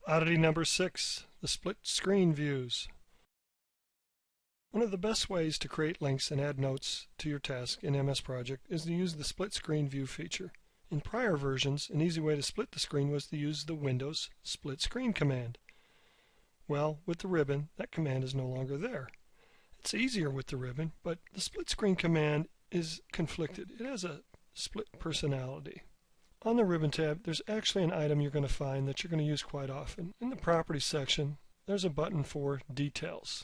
Oddity number 6, the split screen views. One of the best ways to create links and add notes to your task in MS Project is to use the split screen view feature. In prior versions, an easy way to split the screen was to use the Windows split screen command. Well, with the ribbon, that command is no longer there. It's easier with the ribbon, but the split screen command is conflicted. It has a split personality. On the ribbon tab, there's actually an item you're going to find that you're going to use quite often. In the Properties section, there's a button for Details.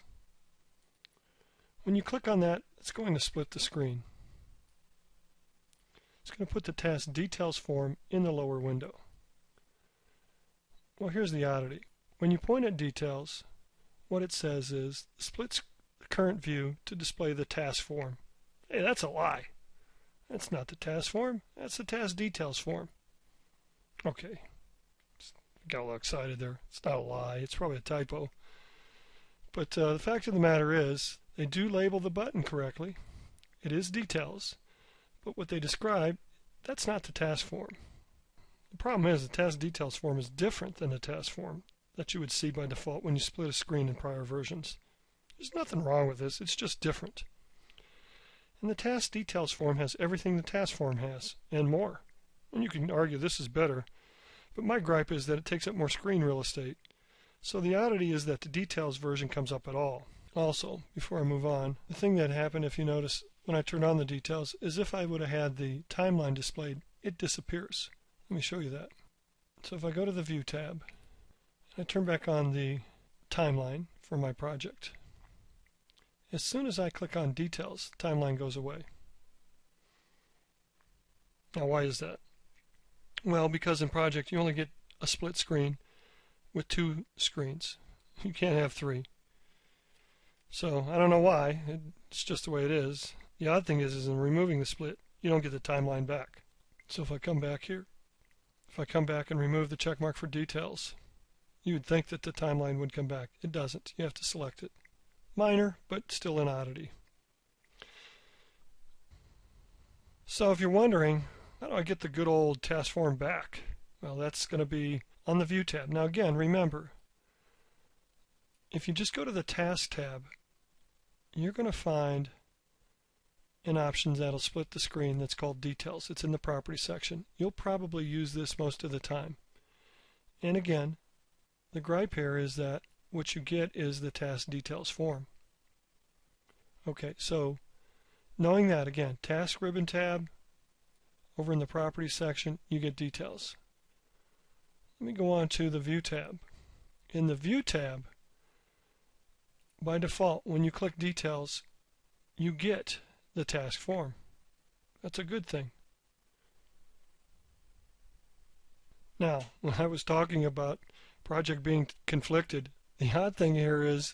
When you click on that, it's going to split the screen. It's going to put the Task Details form in the lower window. Well, here's the oddity. When you point at Details, what it says is, splits the current view to display the task form. Hey, that's a lie. That's not the task form. That's the task details form. Okay. Got a little excited there. It's not a lie. It's probably a typo. But the fact of the matter is, they do label the button correctly. It is details. But what they describe, that's not the task form. The problem is the task details form is different than the task form that you would see by default when you split a screen in prior versions. There's nothing wrong with this. It's just different. And the task details form has everything the task form has, and more. And you can argue this is better, but my gripe is that it takes up more screen real estate. So the oddity is that the details version comes up at all. Also, before I move on, the thing that happened, if you notice, when I turned on the details, is if I would have had the timeline displayed, it disappears. Let me show you that. So if I go to the View tab, I turn back on the timeline for my project. As soon as I click on Details, timeline goes away. Now why is that? Well, because in Project you only get a split screen with 2 screens. You can't have 3. So I don't know why. It's just the way it is. The odd thing is in removing the split, you don't get the timeline back. So if I come back here, if I come back and remove the check mark for Details, you would think that the timeline would come back. It doesn't. You have to select it. Minor, but still an oddity. So if you're wondering, how do I get the good old task form back? Well, that's going to be on the View tab. Now again, remember, if you just go to the Task tab, you're going to find an option that'll split the screen that's called Details. It's in the Properties section. You'll probably use this most of the time. And again, the gripe here is that what you get is the task details form. Okay, so knowing that, again, Task Ribbon tab, over in the Properties section, you get details. Let me go on to the View tab. In the View tab, by default, when you click Details, you get the task form. That's a good thing. Now, when I was talking about project being conflicted, the odd thing here is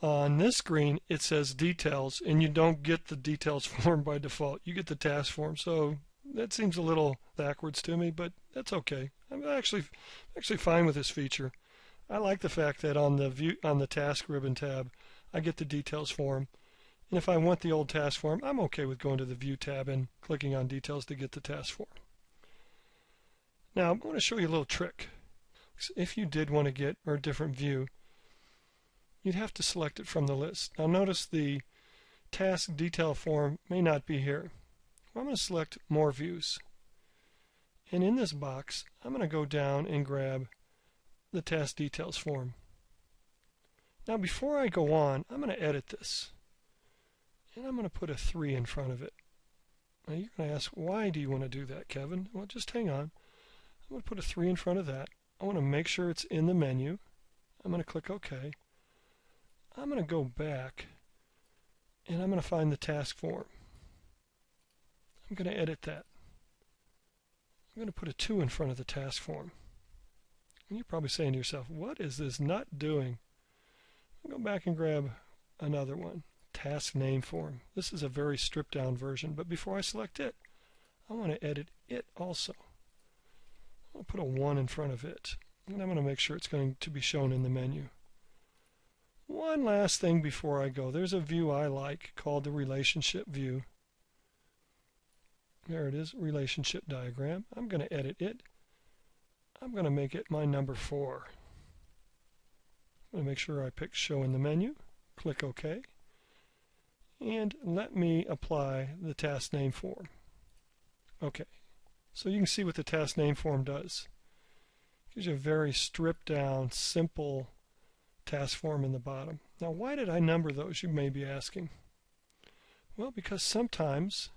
on this screen it says details and you don't get the details form by default. You get the task form. So that seems a little backwards to me, but that's okay. I'm actually fine with this feature. I like the fact that on the Task Ribbon tab I get the details form. And if I want the old task form, I'm okay with going to the View tab and clicking on Details to get the task form. Now I'm going to show you a little trick. If you did want to get a different view, you'd have to select it from the list. Now notice the task detail form may not be here. I'm going to select More Views. And in this box, I'm going to go down and grab the task details form. Now before I go on, I'm going to edit this. And I'm going to put a 3 in front of it. Now you're going to ask, why do you want to do that, Kevin? Well, just hang on. I'm going to put a 3 in front of that. I want to make sure it's in the menu. I'm going to click OK. I'm going to go back and I'm going to find the task form. I'm going to edit that. I'm going to put a 2 in front of the task form. And you're probably saying to yourself, what is this nut doing? I'll go back and grab another one. Task name form. This is a very stripped down version, but before I select it, I want to edit it also. I'll put a 1 in front of it, and I'm going to make sure it's going to be shown in the menu. One last thing before I go. There's a view I like called the relationship view. There it is, relationship diagram. I'm going to edit it. I'm going to make it my number 4. I'm going to make sure I pick Show in the menu. Click OK. And let me apply the task name form. OK. So you can see what the task name form does. It gives you a very stripped down, simple task form in the bottom. Now, why did I number those, you may be asking? Well, because sometimes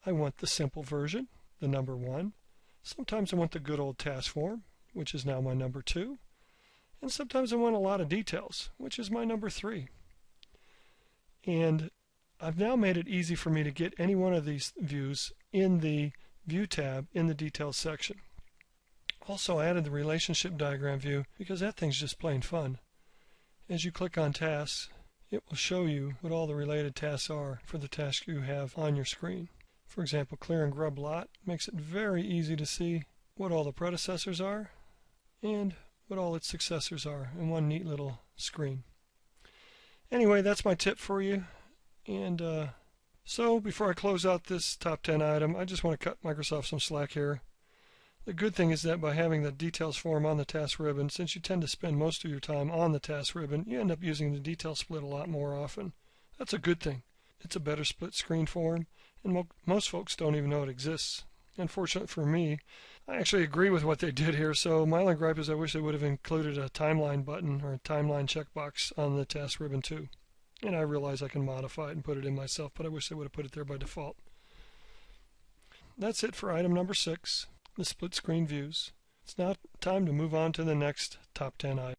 I want the simple version, the number 1. Sometimes I want the good old task form, which is now my number 2. And sometimes I want a lot of details, which is my number 3. And I've now made it easy for me to get any one of these views in the View tab in the Details section. Also, I added the relationship diagram view because that thing's just plain fun. As you click on tasks, it will show you what all the related tasks are for the task you have on your screen. For example, clear and grub lot makes it very easy to see what all the predecessors are and what all its successors are in one neat little screen. Anyway, that's my tip for you. And so before I close out this top 10 item, I just want to cut Microsoft some slack here. The good thing is that by having the details form on the task ribbon, since you tend to spend most of your time on the task ribbon, you end up using the detail split a lot more often. That's a good thing. It's a better split screen form, and most folks don't even know it exists. Unfortunately for me, I actually agree with what they did here, so my only gripe is I wish they would have included a timeline button or a timeline checkbox on the task ribbon too. And I realize I can modify it and put it in myself, but I wish they would have put it there by default. That's it for item number 6, the split screen views. It's now time to move on to the next top 10 item.